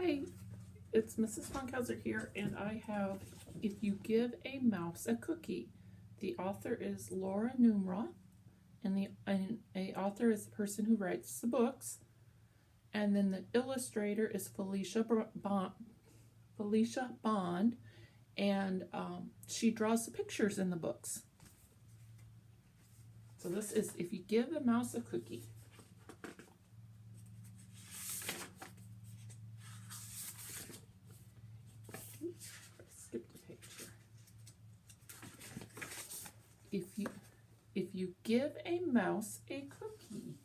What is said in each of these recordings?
Hi, it's Mrs. Funkhauser here, and I have If You Give a Mouse a Cookie. The author is Laura Numra, and the author is the person who writes the books, and then the illustrator is Felicia Bond, and she draws the pictures in the books. So this is If You Give a Mouse a Cookie. Skip the page here. If you give a mouse a cookie.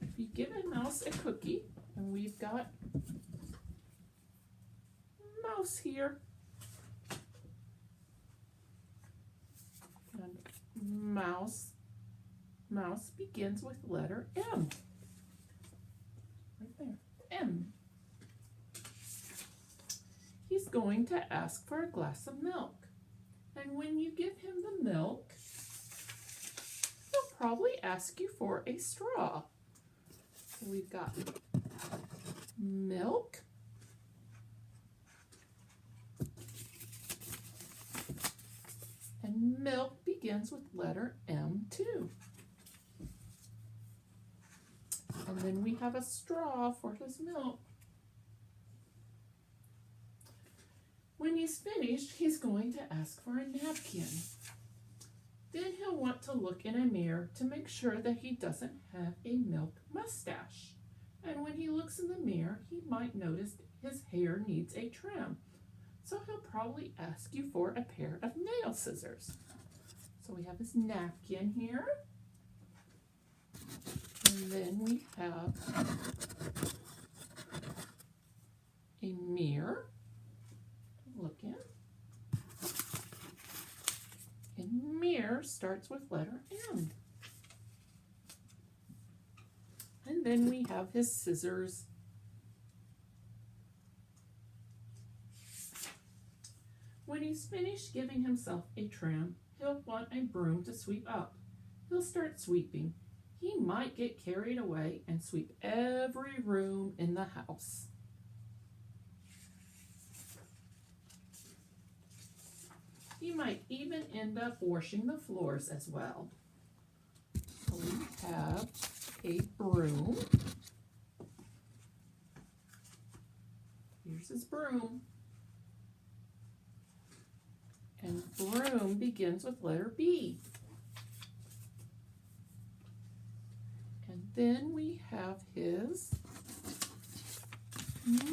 If you give a mouse a cookie, and we've got mouse here. And mouse begins with letter M. Right there. M. He's going to ask for a glass of milk. And when you give him the milk, he'll probably ask you for a straw. So we've got milk, and milk begins with letter M too. And then we have a straw for his milk. When he's finished, he's going to ask for a napkin. Then he'll want to look in a mirror to make sure that he doesn't have a milk mustache. And when he looks in the mirror, he might notice his hair needs a trim. So he'll probably ask you for a pair of nail scissors. So we have his napkin here. And then we have a mirror. Look in. And mirror starts with letter M. And then we have his scissors. When he's finished giving himself a trim, he'll want a broom to sweep up. He'll start sweeping. He might get carried away and sweep every room in the house. He might even end up washing the floors as well. So we have a broom. Here's his broom. And broom begins with letter B. And then we have his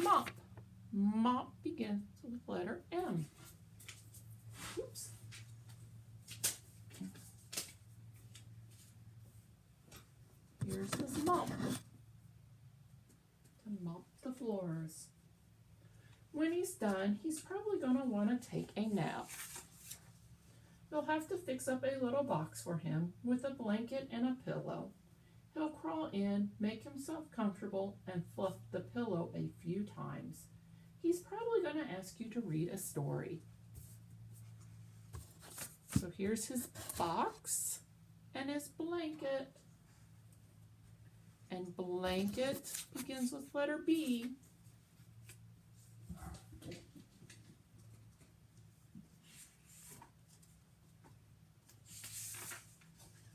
mop. Mop begins with letter M. Oops. Here's his mop to mop the floors. When he's done, he's probably going to want to take a nap. You'll have to fix up a little box for him with a blanket and a pillow. He'll crawl in, make himself comfortable, and fluff the pillow a few times. He's probably going to ask you to read a story. So here's his box and his blanket. And blanket begins with letter B.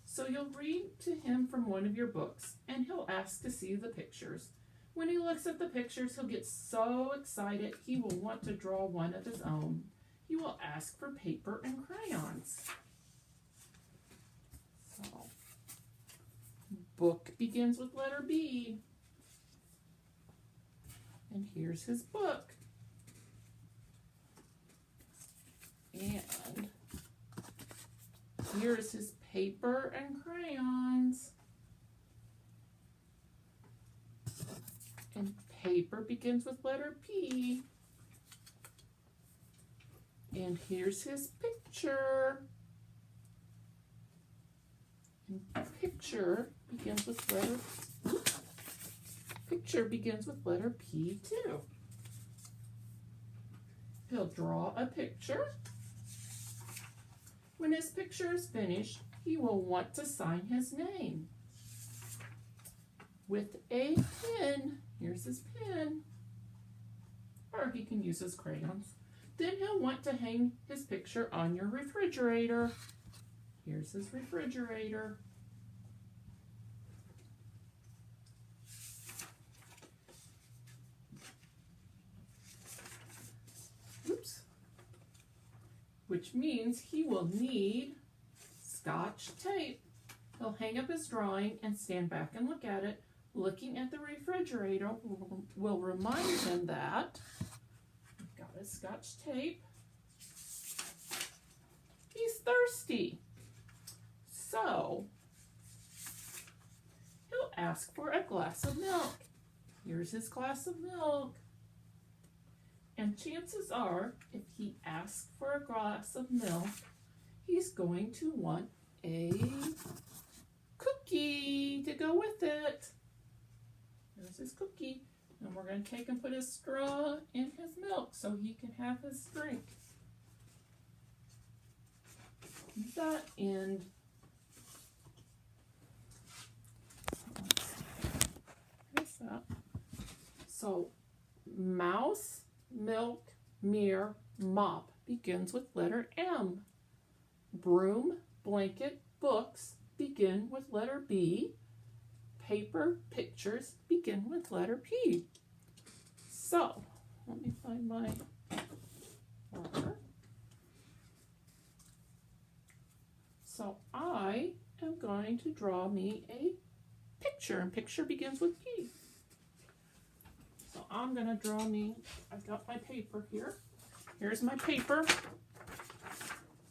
So you'll read to him from one of your books, and he'll ask to see the pictures. When he looks at the pictures, he'll get so excited he will want to draw one of his own. He will ask for paper and crayons. So, book begins with letter B. And here's his book. And here's his paper and crayons. And paper begins with letter P. And here's his picture. And picture begins with letter P too. He'll draw a picture. When his picture is finished, he will want to sign his name. with a pen. Here's his pen. Or he can use his crayons. Then he'll want to hang his picture on your refrigerator. Here's his refrigerator. Oops. Which means he will need Scotch tape. He'll hang up his drawing and stand back and look at it. Looking at the refrigerator will remind him that we've got his Scotch tape. He's thirsty. So he'll ask for a glass of milk. Here's his glass of milk. And chances are, if he asks for a glass of milk, he's going to want a cookie to go with it. There's his cookie. And we're going to take and put his straw in his milk so he can have his drink. That end. What's that? So, mouse, milk, mirror, mop begins with letter M. Broom, blanket, books begin with letter B. Paper, pictures begin with letter P. So, let me find my marker. So, I am going to draw me a picture, and picture begins with P. So, I'm going to draw me, I've got my paper here. Here's my paper,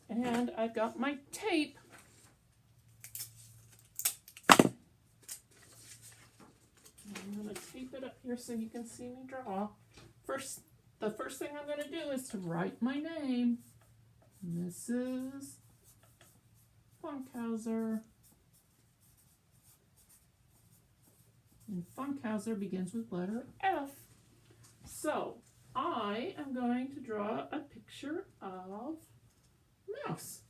and I've got my tape. I'm going to tape it up here so you can see me draw. The first thing I'm going to do is to write my name. Mrs. Funkhauser. And Funkhauser begins with letter F. So, I am going to draw a picture of Mouse.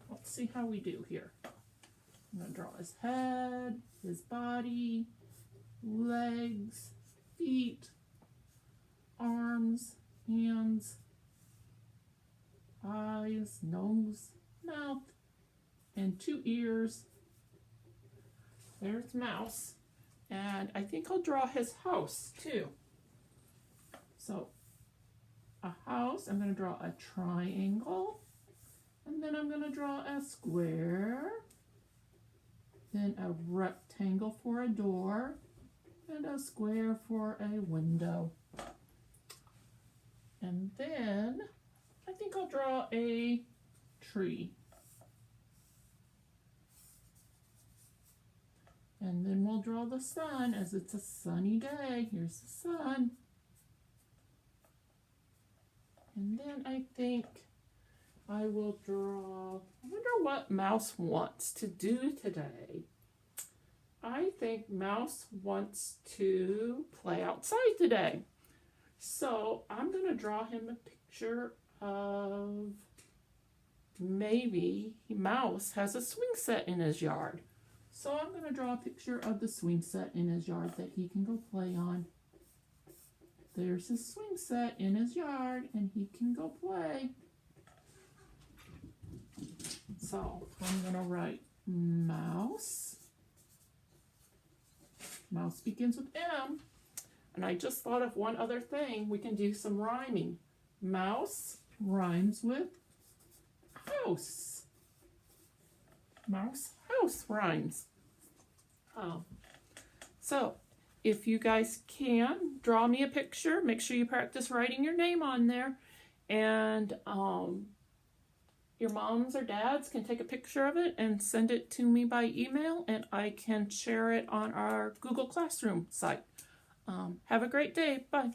Let's see how we do here. I'm going to draw his head, his body, legs, feet, arms, hands, eyes, nose, mouth, and 2 ears. There's Mouse. And I think I'll draw his house too. So, a house, I'm going to draw a triangle, and then I'm going to draw a square, then a rectangle for a door, and a square for a window. And then I think I'll draw a tree. And then we'll draw the sun as it's a sunny day. Here's the sun. And then I think I will draw, I wonder what Mouse wants to do today. I think Mouse wants to play outside today. So I'm going to draw him a picture of maybe Mouse has a swing set in his yard. So I'm going to draw a picture of the swing set in his yard that he can go play on. There's his swing set in his yard and he can go play. So I'm going to write Mouse. Mouse begins with M. And I just thought of one other thing. We can do some rhyming. Mouse rhymes with house. Mouse, house rhymes. So, if you guys can, draw me a picture. Make sure you practice writing your name on there. And your moms or dads can take a picture of it and send it to me by email. And I can share it on our Google Classroom site. Have a great day. Bye.